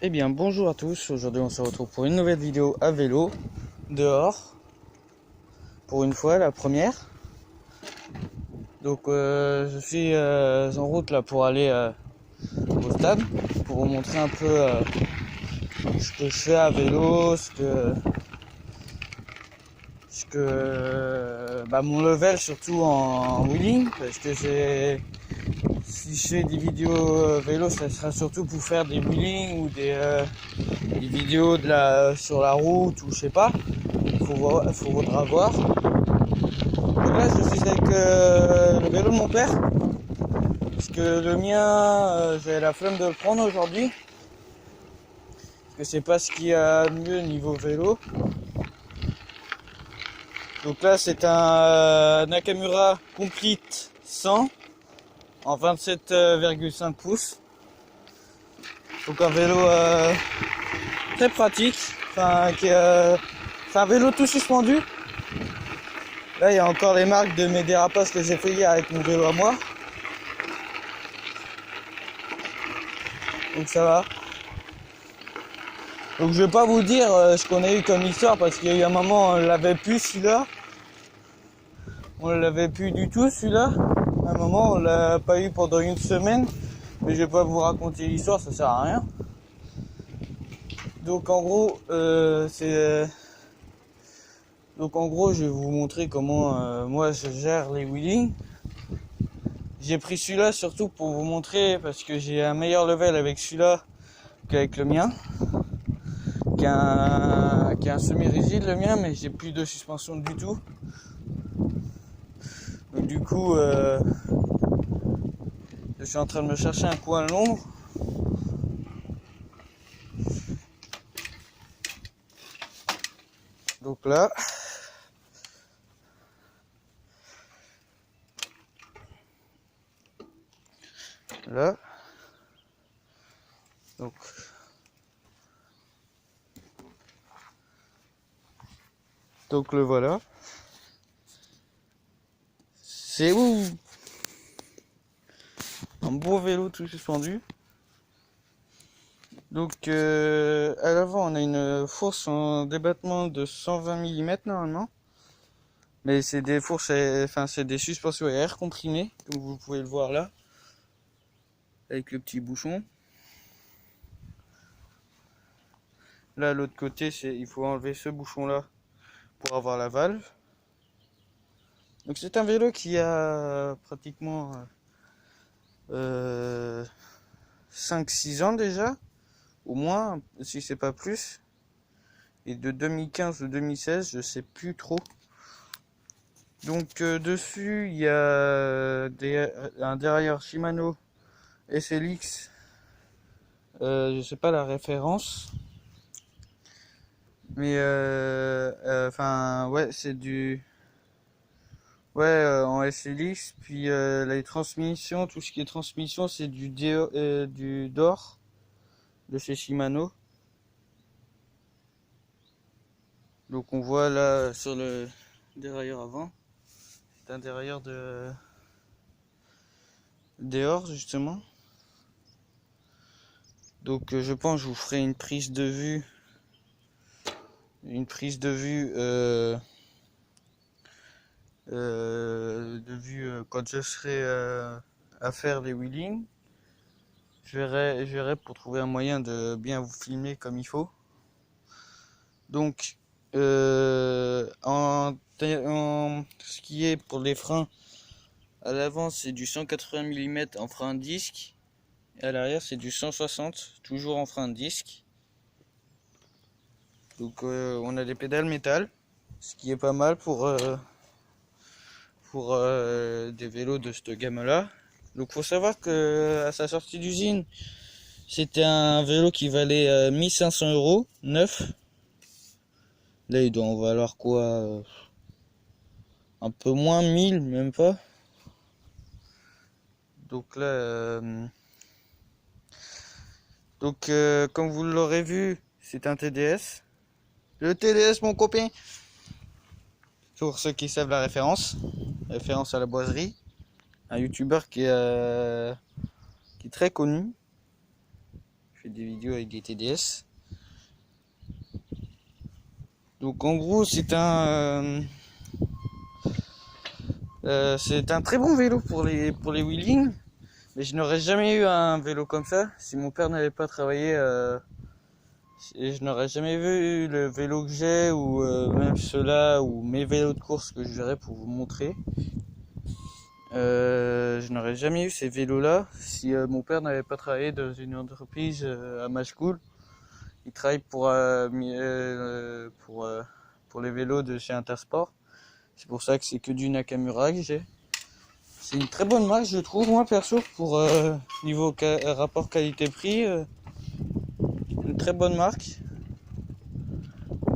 Eh bien bonjour à tous, aujourd'hui on se retrouve pour une nouvelle vidéo à vélo, dehors, pour une fois la première. Donc je suis en route là pour aller au stade, pour vous montrer un peu ce que je fais à vélo, mon level surtout en wheeling, parce que si je fais des vidéos vélo, ça sera surtout pour faire des wheelings ou des vidéos sur la route ou je sais pas. Faudra voir. Donc là, je suis avec le vélo de mon père, parce que le mien, j'ai la flemme de le prendre aujourd'hui, parce que c'est pas ce qu'il y a de mieux niveau vélo. Donc là, c'est un Nakamura Complete 100 en 27,5 pouces. Donc un vélo très pratique, c'est un vélo tout suspendu. Là, il y a encore les marques de mes dérapages que j'ai fait hier avec mon vélo à moi. Donc ça va. Donc je vais pas vous dire ce qu'on a eu comme histoire, parce qu'il y a eu un moment on l'avait plus celui-là. On l'avait plus du tout celui-là. À un moment on l'a pas eu pendant une semaine. Mais je vais pas vous raconter l'histoire, ça sert à rien. Donc en gros je vais vous montrer comment moi je gère les wheelings. J'ai pris celui-là surtout pour vous montrer, parce que j'ai un meilleur level avec celui-là qu'avec le mien, qui est un semi-rigide le mien, mais j'ai plus de suspension du tout. Donc du coup je suis en train de me chercher un coin à l'ombre. Donc là donc le voilà. C'est où un beau vélo tout suspendu. Donc à l'avant on a une fourche en débattement de 120 mm normalement. Mais c'est des fourches, c'est des suspensions à air comprimé, comme vous pouvez le voir là. Avec le petit bouchon. Là l'autre côté, il faut enlever ce bouchon là pour avoir la valve. Donc c'est un vélo qui a pratiquement 5-6 ans déjà, au moins, si c'est pas plus. Et de 2015 ou 2016, je sais plus trop. Donc dessus, il y a un dérailleur Shimano SLX. Je sais pas la référence. Mais ouais, c'est du... Ouais, en SLX. Puis les transmissions, tout ce qui est transmission, c'est du DOR de chez Shimano. Donc on voit là sur le dérailleur avant, c'est un dérailleur de Deor justement. Donc je pense que je vous ferai une prise de vue, quand je serai à faire les wheelings. Je verrai pour trouver un moyen de bien vous filmer comme il faut. Donc en ce qui est pour les freins, à l'avant c'est du 180 mm en frein disque, et à l'arrière c'est du 160, toujours en frein disque. Donc on a des pédales métal, ce qui est pas mal pour des vélos de cette gamme là. Donc faut savoir que à sa sortie d'usine, c'était un vélo qui valait 1500 € neuf. Là il doit en valoir quoi, un peu moins, 1000, même pas. Donc là comme vous l'aurez vu, c'est un TDS. Le TDS mon copain. Pour ceux qui savent la référence à la boiserie. Un youtubeur qui est très connu. fais des vidéos avec des TDS. Donc en gros c'est un très bon vélo pour les wheelings, mais je n'aurais jamais eu un vélo comme ça si mon père n'avait pas travaillé. Et je n'aurais jamais vu le vélo que j'ai ou même ceux-là ou mes vélos de course que je verrai pour vous montrer. Je n'aurais jamais eu ces vélos-là si mon père n'avait pas travaillé dans une entreprise à Machecoul. Il travaille pour les vélos de chez Intersport. C'est pour ça que c'est que du Nakamura que j'ai. C'est une très bonne marque, je trouve, moi perso, pour niveau rapport qualité-prix. Une très bonne marque.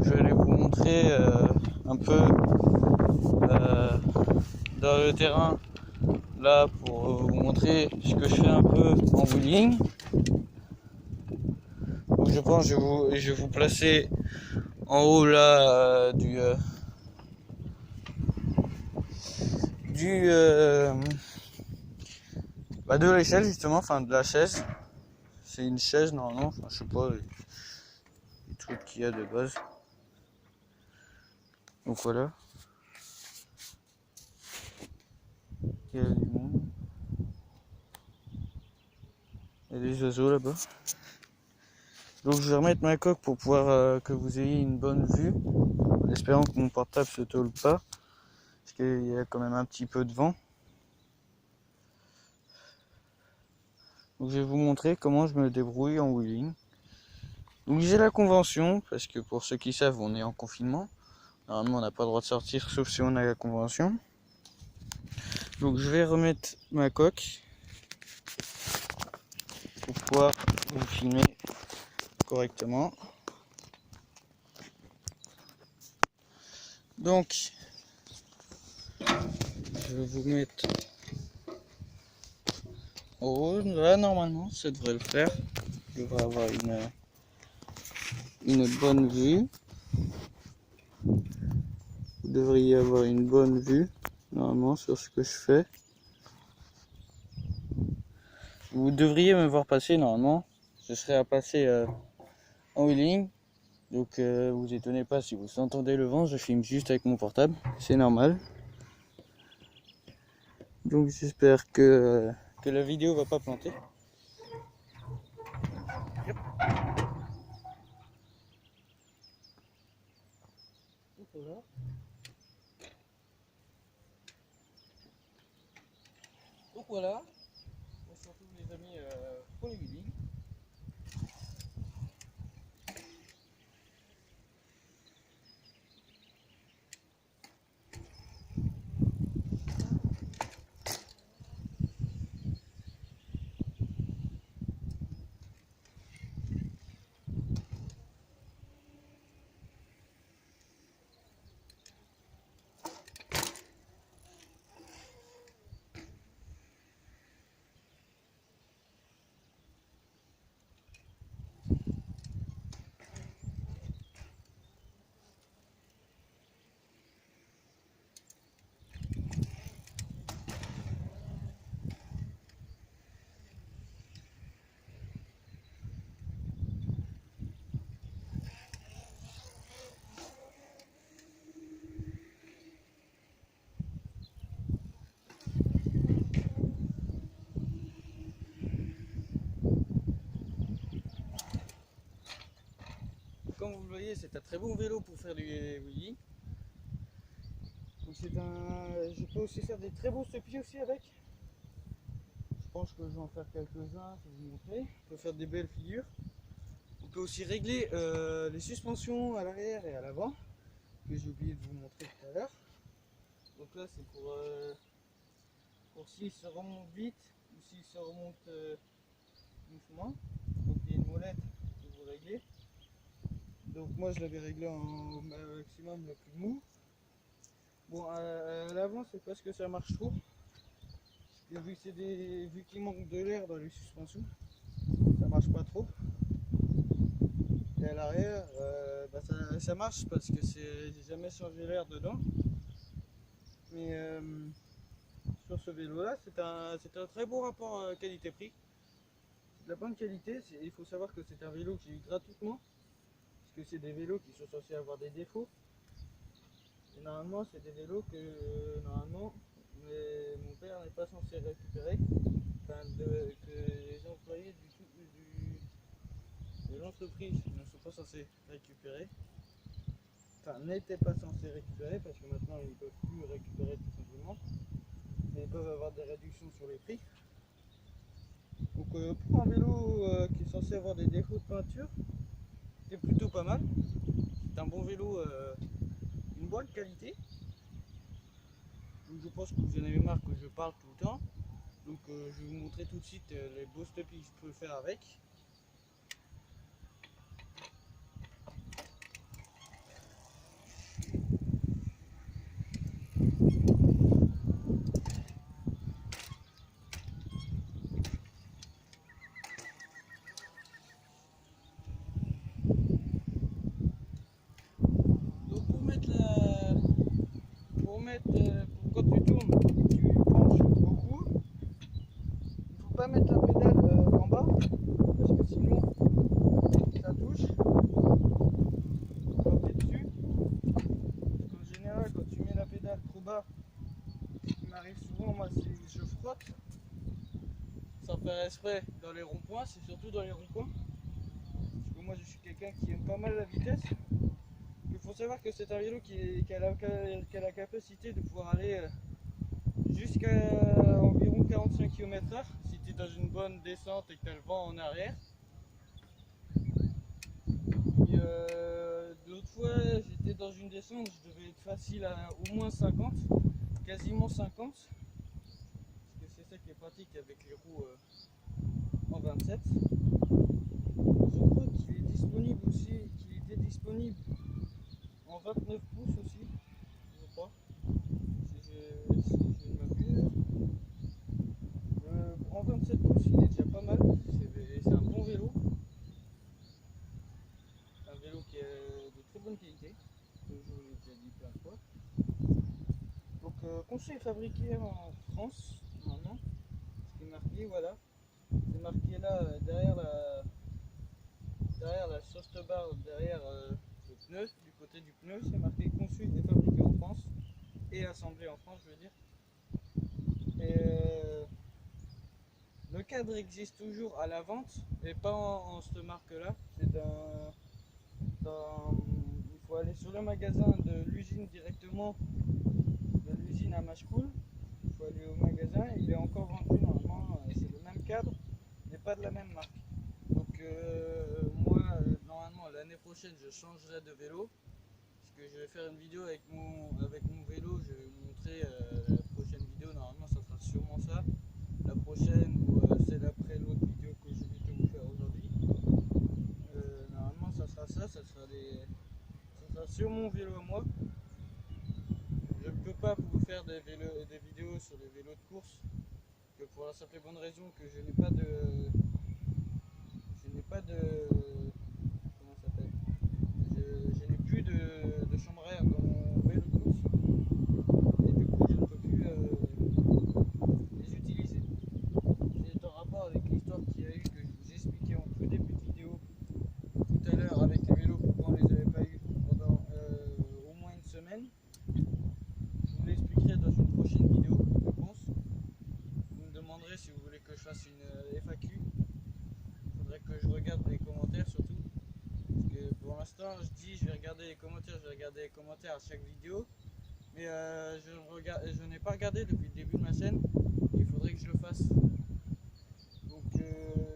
Je vais vous montrer un peu dans le terrain là pour vous montrer ce que je fais un peu en wheeling. Donc je pense que je vais vous placer en haut là de l'échelle justement, enfin de la chaise. C'est une chaise normalement, enfin je sais pas les trucs qu'il y a de base. Donc voilà. Il y a du monde. Il y a des oiseaux là-bas. Donc je vais remettre ma coque pour pouvoir que vous ayez une bonne vue. En espérant que mon portable se tôle pas. Parce qu'il y a quand même un petit peu de vent. Donc je vais vous montrer comment je me débrouille en wheeling. Donc j'ai la convention, parce que pour ceux qui savent, on est en confinement. Normalement on n'a pas le droit de sortir sauf si on a la convention. Donc je vais remettre ma coque pour pouvoir vous filmer correctement. Donc je vais vous mettre en haut, là normalement ça devrait le faire. Je devrais avoir une bonne vue. Vous devriez avoir une bonne vue normalement sur ce que je fais. Vous devriez me voir passer normalement. Je serai à passer en wheeling. Donc vous étonnez pas si vous entendez le vent, je filme juste avec mon portable, c'est normal. Donc j'espère que la vidéo va pas planter. Yep. Donc voilà. Donc voilà. On se retrouve les amis pour les wheelings. Comme vous le voyez, c'est un très bon vélo pour faire du wheelie. Je peux aussi faire des très beaux stoppies aussi avec. Je pense que je vais en faire quelques-uns pour vous montrer. On peut faire des belles figures. On peut aussi régler les suspensions à l'arrière et à l'avant, que j'ai oublié de vous montrer tout à l'heure. Donc là c'est pour s'il se remonte vite ou s'il se remonte doucement. Donc il y a une molette que vous réglez. Donc moi je l'avais réglé au maximum le plus mou. Bon à l'avant c'est parce que ça marche trop. Et vu qu'il manque de l'air dans les suspensions, ça marche pas trop. Et à l'arrière, ça marche parce que j'ai jamais changé l'air dedans. Mais sur ce vélo là, c'est un très bon rapport qualité-prix. de la bonne qualité. Il faut savoir que c'est un vélo que j'ai eu gratuitement, parce que c'est des vélos qui sont censés avoir des défauts. Et normalement, c'est des vélos que mon père n'est pas censé récupérer, enfin que les employés de l'entreprise ne sont pas censés récupérer, enfin n'étaient pas censés récupérer, parce que maintenant ils ne peuvent plus récupérer tout simplement, mais ils peuvent avoir des réductions sur les prix. Donc pour un vélo qui est censé avoir des défauts de peinture, c'est plutôt pas mal. C'est un bon vélo, une bonne qualité. Donc je pense que vous en avez marre que je parle tout le temps. Donc je vais vous montrer tout de suite les beaux steps que je peux faire avec. Donc pour quand tu tournes et que tu penches beaucoup, il faut pas mettre la pédale en bas, parce que sinon ça touche quand tu es dessus. Parce qu'en général, quand tu mets la pédale trop bas, ce qui m'arrive souvent, moi, c'est que je frotte sans faire exprès dans les ronds-points, c'est surtout dans les ronds-points. Parce que moi, je suis quelqu'un qui aime pas mal la vitesse. Il faut savoir que c'est un vélo qui a la capacité de pouvoir aller jusqu'à environ 45 km/h si tu es dans une bonne descente et que tu as le vent en arrière. L'autre fois, j'étais dans une descente, je devais être facile à au moins 50, quasiment 50, parce que c'est ça qui est pratique avec les roues en 27. Je crois qu'il est disponible aussi, qu'il était disponible en 29 pouces aussi, je crois, si je ne m'abuse. En 27 pouces, il est déjà pas mal, c'est un bon vélo. Un vélo qui est de très bonne qualité, comme je vous l'ai déjà dit plein de fois. Donc conçu et fabriqué en France, normalement. Ce qui est marqué, voilà. C'est marqué là, derrière la soft bar, derrière le pneu, du côté du pneu, c'est marqué conçu et fabriqué en France. Et assemblé en France, je veux dire. Et le cadre existe toujours à la vente, mais pas en cette marque-là. C'est il faut aller sur le magasin de l'usine directement, de l'usine à Machecoul. Il faut aller au magasin, il est encore vendu normalement, c'est le même cadre, mais pas de la même marque. Donc moi, normalement l'année prochaine, je changerai de vélo, parce que je vais faire une vidéo avec mon vélo. Je vais vous montrer la prochaine vidéo, normalement ça sera sûrement ça. La prochaine ou celle après l'autre vidéo que je vais vous faire aujourd'hui. Normalement ça sera ça, ça sera sur mon vélo à moi. Je ne peux pas vous faire des vidéos sur les vélos de course, que pour la simple et bonne raison que je n'ai pas de comment ça s'appelle, je n'ai plus de chambre à air dans mon vélo de course, et du coup je ne peux plus les utiliser. C'est en rapport avec l'histoire qu'il y a eu, que je vous expliquais en tout début de vidéo tout à l'heure, avec les vélos, pourquoi on ne les avait pas eu pendant au moins une semaine. Je vous l'expliquerai dans une prochaine vidéo, je pense. Vous me demanderez si vous voulez que je fasse une FAQ. Il faudrait que je regarde les commentaires surtout. Parce que pour l'instant, je vais regarder les commentaires à chaque vidéo. Mais je n'ai pas regardé depuis le début de ma chaîne. Il faudrait que je le fasse. Donc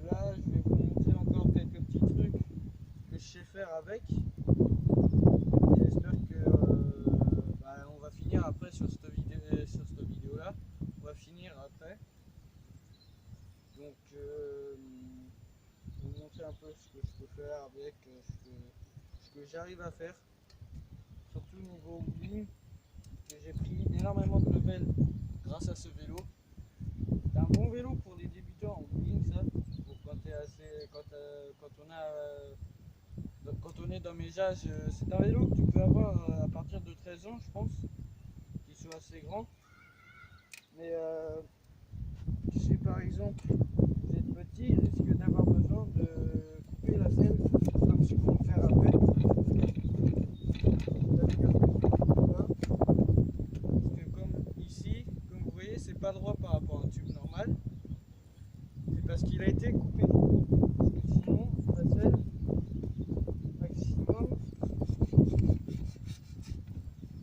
là, je vais vous montrer encore quelques petits trucs que je sais faire avec. Et j'espère que on va finir après sur cette vidéo là. On va finir après. Donc je vais vous montrer un peu ce que je peux faire avec, ce que j'arrive à faire. Surtout niveau wheeling, que j'ai pris énormément de level grâce à ce vélo. C'est un bon vélo pour les débutants en wheeling, ça. Pour quand on est dans mes âges, c'est un vélo que tu peux avoir à partir de 13 ans, je pense, qu'il soit assez grand. Mais si par exemple vous êtes petit, il risque d'avoir important de couper la selle, comme ce qu'on va faire après. Parce que comme ici, comme vous voyez, c'est pas droit par rapport à un tube normal. C'est parce qu'il a été coupé. Parce que sinon, la selle, maximum.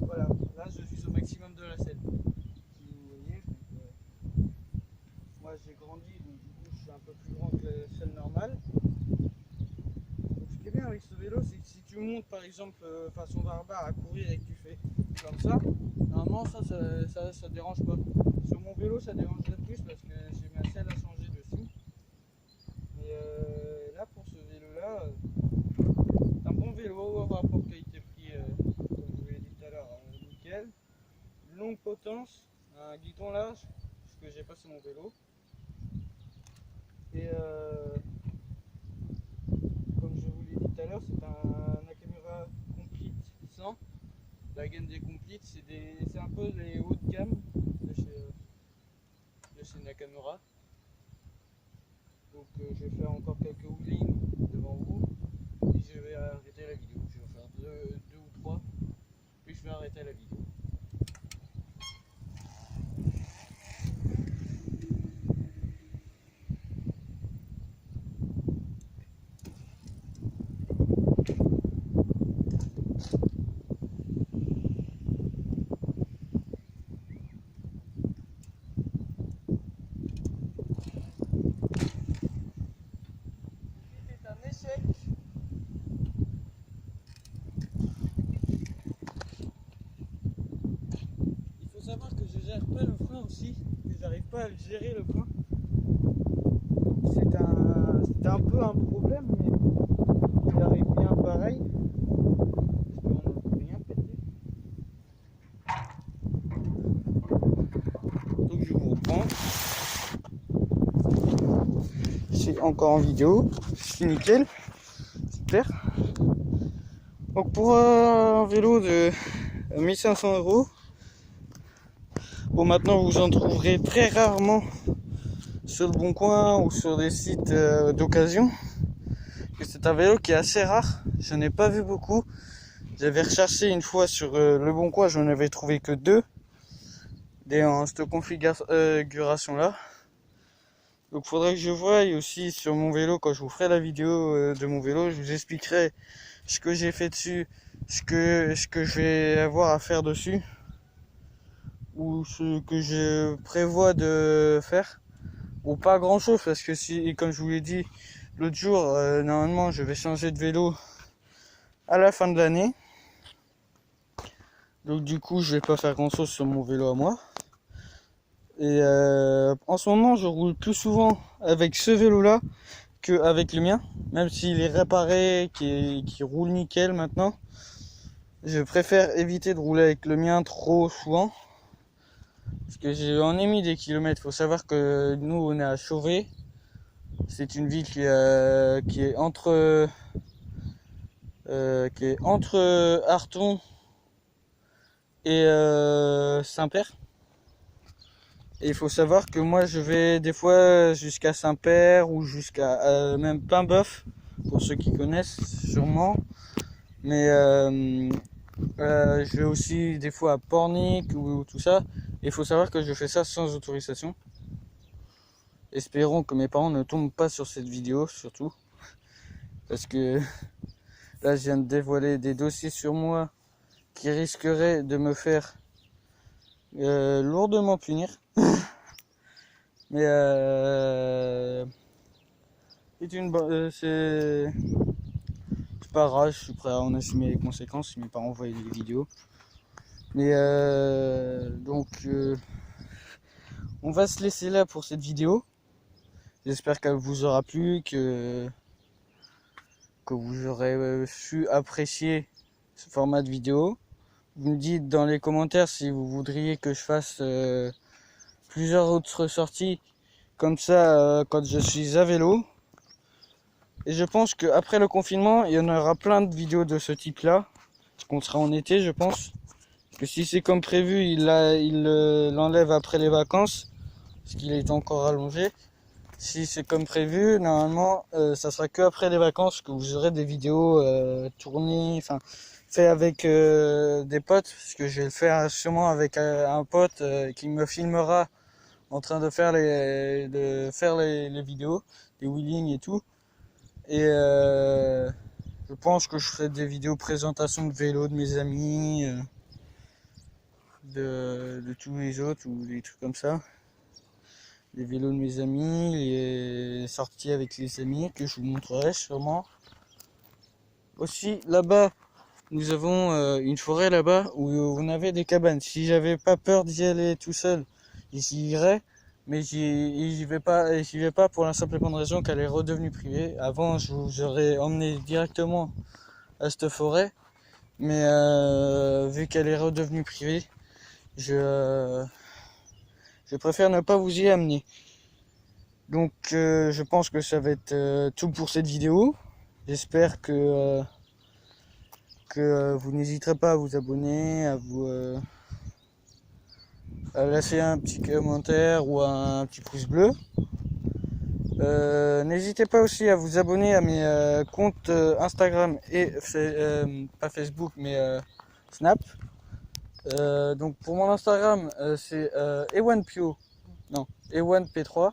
Voilà, là je suis au maximum de la selle. Si vous voyez, moi j'ai grandi, donc du coup je suis un peu plus grand que la selle normale. Donc ce qui est bien avec ce vélo, c'est que si tu montes par exemple façon barbare à courir et que tu fais comme ça, normalement ça dérange pas. Sur mon vélo ça dérangerait plus parce que j'ai ma selle à changer dessus. Mais là pour ce vélo là, c'est un bon vélo, rapport qualité-prix, comme je vous l'ai dit tout à l'heure, nickel. Longue potence, un guidon large, ce que j'ai pas sur mon vélo. Et comme je vous l'ai dit tout à l'heure, c'est un Nakamura Complete 100. La gamme des Complete, c'est un peu les hauts de gamme de chez Nakamura. Donc je vais faire encore quelques wheelings devant vous et je vais arrêter la vidéo. Je vais faire deux ou trois, puis je vais arrêter la vidéo. Il faut savoir que je gère pas le frein aussi, que j'arrive pas à gérer le frein. C'était un peu un problème, mais il arrive bien pareil. J'espère qu'on n'a rien pété. Donc je vous reprends. C'est encore en vidéo, c'est nickel, super. Donc pour un vélo de 1500 €, bon maintenant vous en trouverez très rarement sur le Bon Coin ou sur des sites d'occasion. C'est un vélo qui est assez rare, je n'ai pas vu beaucoup. J'avais recherché une fois sur le Bon Coin, j'en avais trouvé que deux en cette configuration là. Donc faudrait que je voie aussi sur mon vélo, quand je vous ferai la vidéo de mon vélo, je vous expliquerai ce que j'ai fait dessus, ce que je vais avoir à faire dessus, ou ce que je prévois de faire, ou pas grand chose, parce que si, comme je vous l'ai dit l'autre jour, normalement je vais changer de vélo à la fin de l'année, donc du coup je vais pas faire grand chose sur mon vélo à moi. Et en ce moment je roule plus souvent avec ce vélo là qu'avec le mien, même s'il est réparé, qui roule nickel maintenant. Je préfère éviter de rouler avec le mien trop souvent, parce que j'en ai mis des kilomètres. Faut savoir que nous on est à Chauvet, c'est une ville qui est entre Arthon et Saint-Père. Et il faut savoir que moi je vais des fois jusqu'à Saint-Père ou jusqu'à même Paimboeuf, pour ceux qui connaissent sûrement. Mais je vais aussi des fois à Pornic ou tout ça. Et il faut savoir que je fais ça sans autorisation. Espérons que mes parents ne tombent pas sur cette vidéo surtout. Parce que là je viens de dévoiler des dossiers sur moi qui risqueraient de me faire lourdement punir. Mais c'est pas grave, je suis prêt à en assumer les conséquences si mes parents voient les vidéos. Mais donc on va se laisser là pour cette vidéo. J'espère qu'elle vous aura plu, que vous aurez su apprécier ce format de vidéo. Vous me dites dans les commentaires si vous voudriez que je fasse plusieurs autres sorties comme ça quand je suis à vélo. Et je pense qu'après le confinement, il y en aura plein de vidéos de ce type là, parce qu'on sera en été je pense. Que si c'est comme prévu, il l'enlève après les vacances, parce qu'il est encore allongé. si c'est comme prévu, normalement, ça sera que après les vacances que vous aurez des vidéos tournées, enfin, fait avec des potes, parce que je vais le faire sûrement avec un pote qui me filmera en train de faire les vidéos, les wheelings et tout. Et je pense que je ferai des vidéos présentation de vélo de mes amis, de tous les autres ou des trucs comme ça. Les vélos de mes amis, les sorties avec les amis que je vous montrerai sûrement. Aussi là-bas, nous avons une forêt là-bas où on avait des cabanes. Si j'avais pas peur d'y aller tout seul, j'y irais. Mais j'y vais pas pour la simple et bonne raison qu'elle est redevenue privée. Avant, je vous aurais emmené directement à cette forêt. Mais vu qu'elle est redevenue privée, je préfère ne pas vous y amener. Donc je pense que ça va être tout pour cette vidéo. J'espère que vous n'hésiterez pas à vous abonner, à laisser un petit commentaire ou un petit pouce bleu. N'hésitez pas aussi à vous abonner à mes comptes Instagram et pas Facebook mais Snap. Donc pour mon Instagram c'est ewanpio, non ewanp3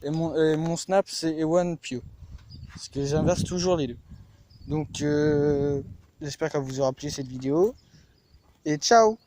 et mon Snap c'est ewanpio. Parce que j'inverse toujours les deux. Donc j'espère qu'elle vous aura plu cette vidéo. Et ciao!